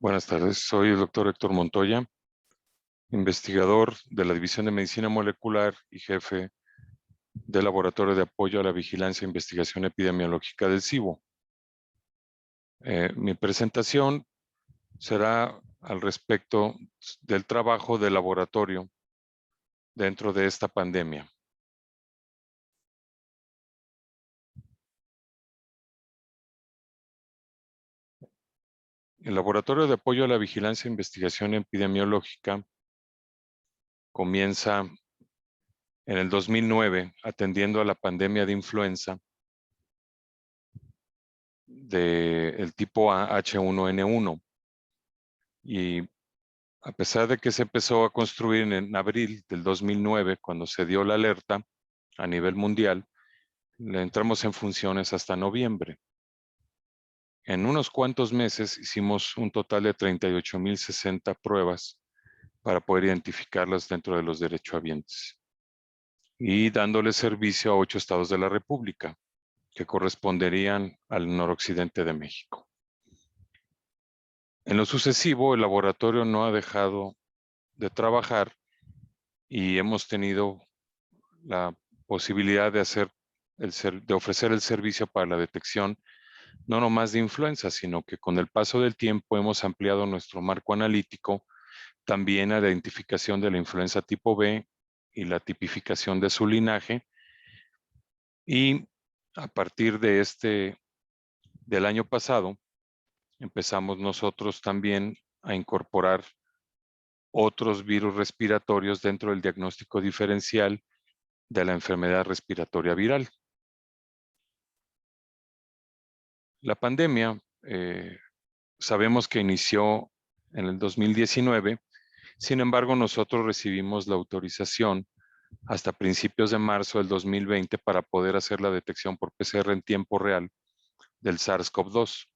Buenas tardes, soy el doctor Héctor Montoya, investigador de la División de Medicina Molecular y jefe del Laboratorio de Apoyo a la Vigilancia e Investigación Epidemiológica del CIBO. Mi presentación será al respecto del trabajo del laboratorio dentro de esta pandemia. El Laboratorio de Apoyo a la Vigilancia e Investigación Epidemiológica comienza en el 2009 atendiendo a la pandemia de influenza del tipo H1N1. Y a pesar de que se empezó a construir en abril del 2009, cuando se dio la alerta a nivel mundial, le entramos en funciones hasta noviembre. En unos cuantos meses hicimos un total de 38,060 pruebas para poder identificarlas dentro de los derechohabientes y dándole servicio a 8 estados de la República, que corresponderían al noroccidente de México. En lo sucesivo, el laboratorio no ha dejado de trabajar y hemos tenido la posibilidad de ofrecer el servicio para la detección no nomás de influenza, sino que con el paso del tiempo hemos ampliado nuestro marco analítico también a la identificación de la influenza tipo B y la tipificación de su linaje. Y a partir del año pasado, empezamos nosotros también a incorporar otros virus respiratorios dentro del diagnóstico diferencial de la enfermedad respiratoria viral. La pandemia sabemos que inició en el 2019, sin embargo nosotros recibimos la autorización hasta principios de marzo del 2020 para poder hacer la detección por PCR en tiempo real del SARS-CoV-2,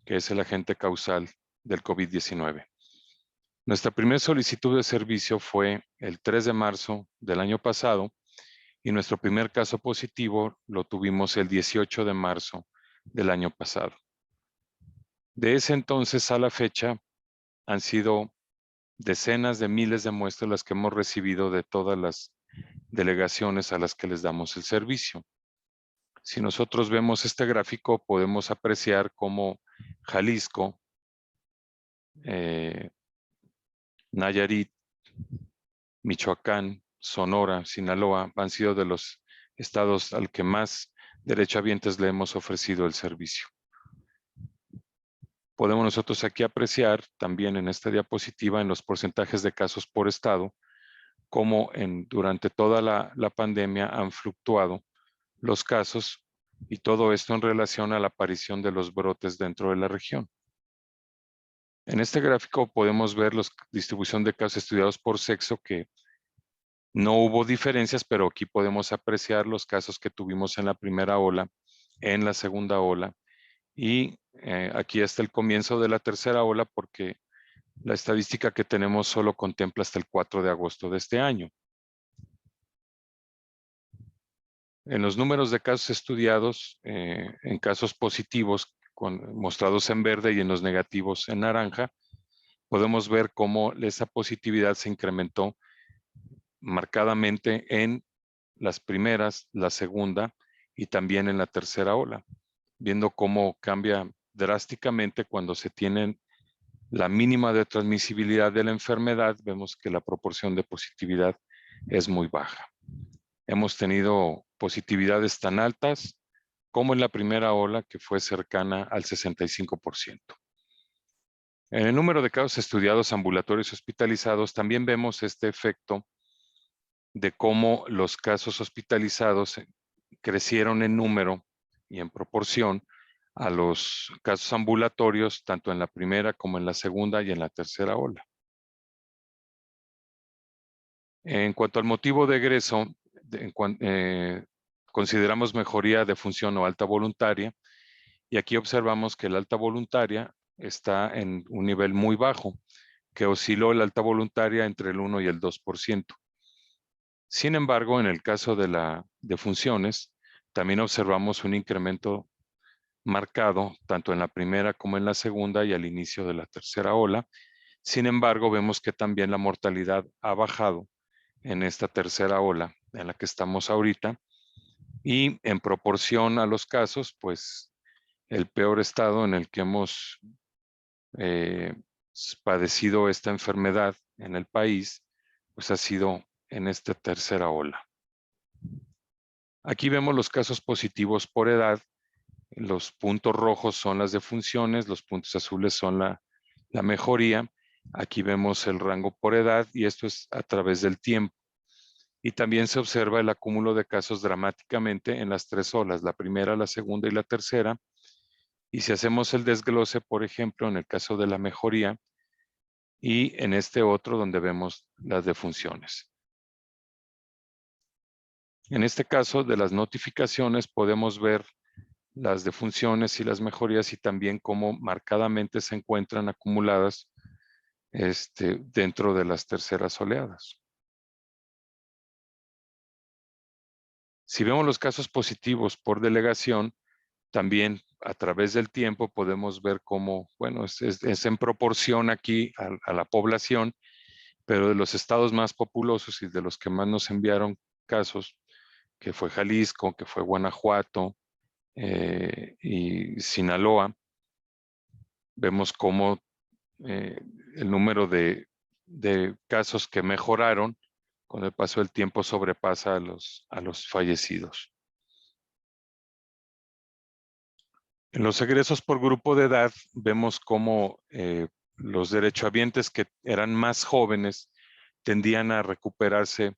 que es el agente causal del COVID-19. Nuestra primera solicitud de servicio fue el 3 de marzo del año pasado y nuestro primer caso positivo lo tuvimos el 18 de marzo del año pasado. De ese entonces a la fecha han sido decenas de miles de muestras las que hemos recibido de todas las delegaciones a las que les damos el servicio. Si nosotros vemos este gráfico, podemos apreciar cómo Jalisco, Nayarit, Michoacán, Sonora, Sinaloa han sido de los estados al que más derechohabientes le hemos ofrecido el servicio. Podemos nosotros aquí apreciar también en esta diapositiva en los porcentajes de casos por estado, cómo durante toda la pandemia han fluctuado los casos y todo esto en relación a la aparición de los brotes dentro de la región. En este gráfico podemos ver la distribución de casos estudiados por sexo, que no hubo diferencias, pero aquí podemos apreciar los casos que tuvimos en la primera ola, en la segunda ola, y aquí está el comienzo de la tercera ola porque la estadística que tenemos solo contempla hasta el 4 de agosto de este año. En los números de casos estudiados, en casos positivos mostrados en verde y en los negativos en naranja, podemos ver cómo esa positividad se incrementó marcadamente en las primeras, la segunda y también en la tercera ola, viendo cómo cambia drásticamente cuando se tienen la mínima de transmisibilidad de la enfermedad. Vemos que la proporción de positividad es muy baja. Hemos tenido positividades tan altas como en la primera ola, que fue cercana al 65%. En el número de casos estudiados ambulatorios hospitalizados también vemos este efecto de cómo los casos hospitalizados crecieron en número y en proporción a los casos ambulatorios, tanto en la primera como en la segunda y en la tercera ola. En cuanto al motivo de egreso, consideramos mejoría de función o alta voluntaria, y aquí observamos que la alta voluntaria está en un nivel muy bajo, que osciló la alta voluntaria entre el 1 y el 2%. Sin embargo, en el caso de funciones, también observamos un incremento marcado tanto en la primera como en la segunda y al inicio de la tercera ola. Sin embargo, vemos que también la mortalidad ha bajado en esta tercera ola en la que estamos ahorita y en proporción a los casos, pues el peor estado en el que hemos padecido esta enfermedad en el país, pues ha sido en esta tercera ola. Aquí vemos los casos positivos por edad. Los puntos rojos son las defunciones, los puntos azules son la mejoría. Aquí vemos el rango por edad y esto es a través del tiempo. Y también se observa el acúmulo de casos dramáticamente en las tres olas, la primera, la segunda y la tercera. Y si hacemos el desglose, por ejemplo, en el caso de la mejoría y en este otro donde vemos las defunciones. En este caso de las notificaciones podemos ver las defunciones y las mejorías y también cómo marcadamente se encuentran acumuladas dentro de las terceras oleadas. Si vemos los casos positivos por delegación, también a través del tiempo podemos ver cómo, bueno, es en proporción aquí a la población, pero de los estados más populosos y de los que más nos enviaron casos, que fue Jalisco, que fue Guanajuato y Sinaloa, vemos cómo el número de casos que mejoraron con el paso del tiempo sobrepasa a los fallecidos. En los egresos por grupo de edad vemos cómo los derechohabientes que eran más jóvenes tendían a recuperarse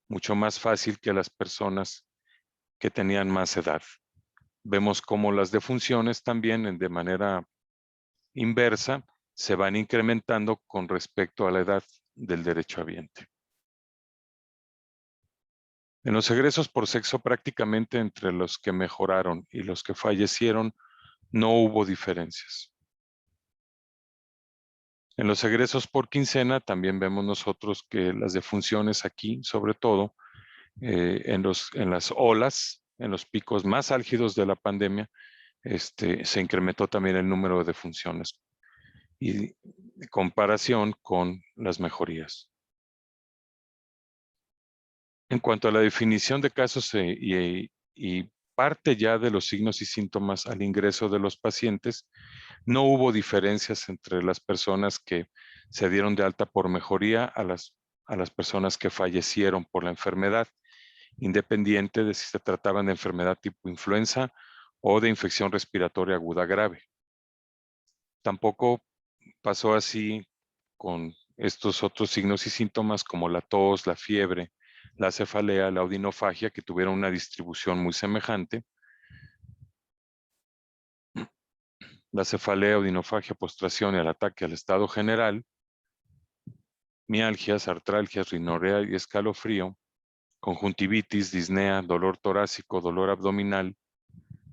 mucho más fácil que las personas que tenían más edad. Vemos cómo las defunciones también de manera inversa se van incrementando con respecto a la edad del derechohabiente. En los egresos por sexo prácticamente entre los que mejoraron y los que fallecieron no hubo diferencias. En los egresos por quincena también vemos nosotros que las defunciones aquí, sobre todo en las olas, en los picos más álgidos de la pandemia, se incrementó también el número de defunciones y en comparación con las mejorías. En cuanto a la definición de casos y parte ya de los signos y síntomas al ingreso de los pacientes, no hubo diferencias entre las personas que se dieron de alta por mejoría a las personas que fallecieron por la enfermedad, independiente de si se trataban de enfermedad tipo influenza o de infección respiratoria aguda grave. Tampoco pasó así con estos otros signos y síntomas como la tos, la fiebre, la cefalea, la odinofagia, que tuvieron una distribución muy semejante. La cefalea, odinofagia, postración y el ataque al estado general, mialgias, artralgias, rinorrea y escalofrío, conjuntivitis, disnea, dolor torácico, dolor abdominal,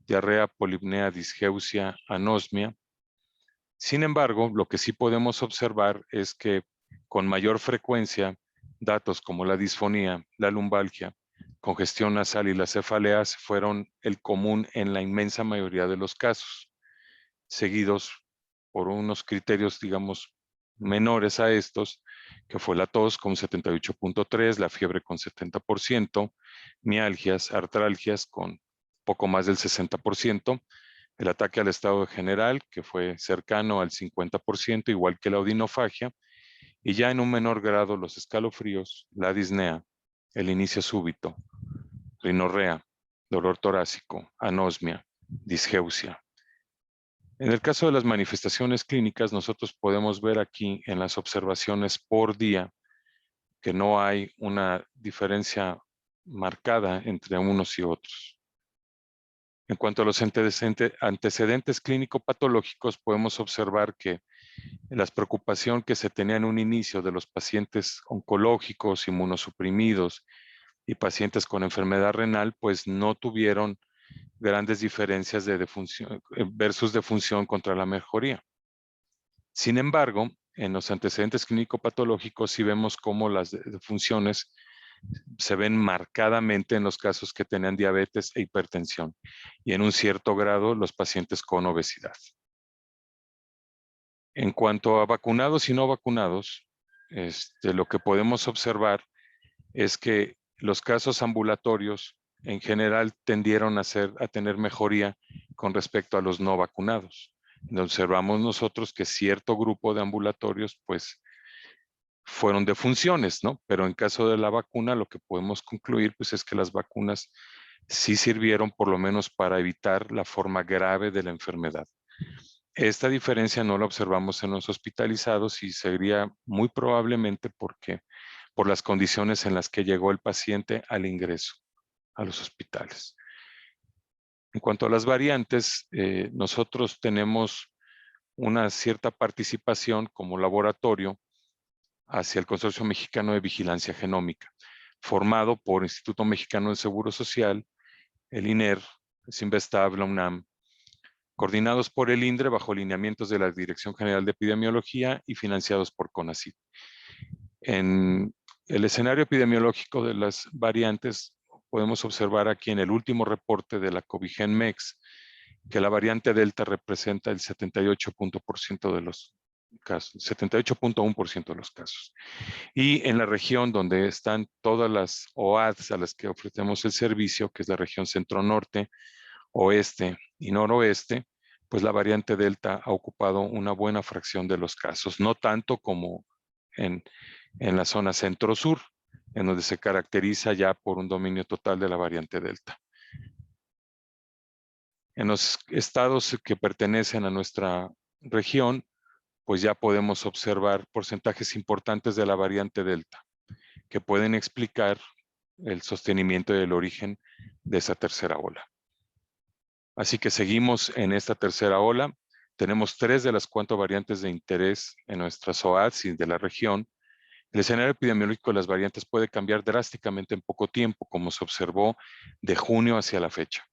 diarrea, polipnea, disgeusia, anosmia. Sin embargo, lo que sí podemos observar es que con mayor frecuencia, datos como la disfonía, la lumbalgia, congestión nasal y las cefaleas fueron el común en la inmensa mayoría de los casos, seguidos por unos criterios, digamos, menores a estos, que fue la tos con 78.3, la fiebre con 70%, mialgias, artralgias con poco más del 60%, el ataque al estado general, que fue cercano al 50%, igual que la odinofagia, y ya en un menor grado los escalofríos, la disnea, el inicio súbito, rinorrea, dolor torácico, anosmia, disgeusia. En el caso de las manifestaciones clínicas, nosotros podemos ver aquí en las observaciones por día que no hay una diferencia marcada entre unos y otros. En cuanto a los antecedentes clínico-patológicos, podemos observar que la preocupación que se tenía en un inicio de los pacientes oncológicos, inmunosuprimidos y pacientes con enfermedad renal, pues no tuvieron grandes diferencias de defunción versus defunción contra la mejoría. Sin embargo, en los antecedentes clínico-patológicos sí vemos cómo las defunciones se ven marcadamente en los casos que tenían diabetes e hipertensión y en un cierto grado los pacientes con obesidad. En cuanto a vacunados y no vacunados, lo que podemos observar es que los casos ambulatorios en general tendieron a tener mejoría con respecto a los no vacunados. Observamos nosotros que cierto grupo de ambulatorios pues fueron defunciones, ¿no? Pero en caso de la vacuna lo que podemos concluir pues es que las vacunas sí sirvieron por lo menos para evitar la forma grave de la enfermedad. Esta diferencia no la observamos en los hospitalizados y sería muy probablemente por las condiciones en las que llegó el paciente al ingreso a los hospitales. En cuanto a las variantes, nosotros tenemos una cierta participación como laboratorio hacia el Consorcio Mexicano de Vigilancia Genómica, formado por Instituto Mexicano del Seguro Social, el INER, Cinvestav, la UNAM, coordinados por el INDRE bajo lineamientos de la Dirección General de Epidemiología y financiados por CONACYT. En el escenario epidemiológico de las variantes, podemos observar aquí en el último reporte de la Covigen-Mex que la variante Delta representa el 78% de los casos, 78.1% de los casos. Y en la región donde están todas las OADs a las que ofrecemos el servicio, que es la región centro-norte, oeste y noroeste, pues la variante Delta ha ocupado una buena fracción de los casos, no tanto como en la zona centro-sur, en donde se caracteriza ya por un dominio total de la variante Delta. En los estados que pertenecen a nuestra región, pues ya podemos observar porcentajes importantes de la variante Delta, que pueden explicar el sostenimiento y el origen de esa tercera ola. Así que seguimos en esta tercera ola. Tenemos 3 de las 4 variantes de interés en nuestras OADs y de la región. El escenario epidemiológico de las variantes puede cambiar drásticamente en poco tiempo, como se observó de junio hacia la fecha.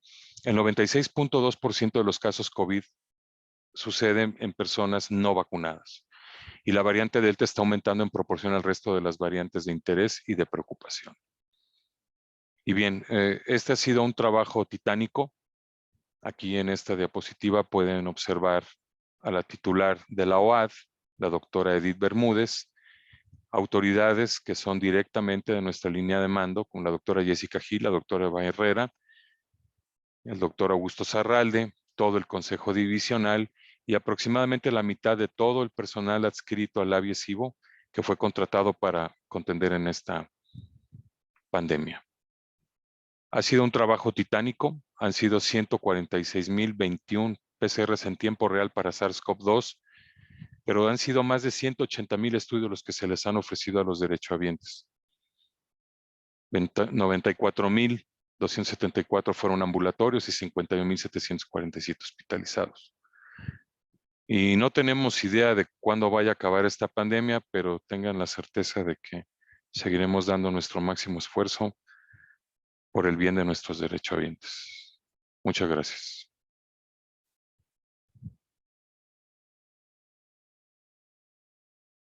El 96.2% de los casos COVID suceden en personas no vacunadas. Y la variante Delta está aumentando en proporción al resto de las variantes de interés y de preocupación. Y bien, este ha sido un trabajo titánico. Aquí en esta diapositiva pueden observar a la titular de la OAD, la doctora Edith Bermúdez, autoridades que son directamente de nuestra línea de mando, como la doctora Jessica Gil, la doctora Eva Herrera, el doctor Augusto Zarralde, todo el consejo divisional y aproximadamente la mitad de todo el personal adscrito al ABIES-IVO que fue contratado para contender en esta pandemia. Ha sido un trabajo titánico, han sido 146,021 PCRs en tiempo real para SARS-CoV-2, pero han sido más de 180,000 estudios los que se les han ofrecido a los derechohabientes. 94,274 fueron ambulatorios y 51,747 hospitalizados. Y no tenemos idea de cuándo vaya a acabar esta pandemia, pero tengan la certeza de que seguiremos dando nuestro máximo esfuerzo por el bien de nuestros derechohabientes. Muchas gracias.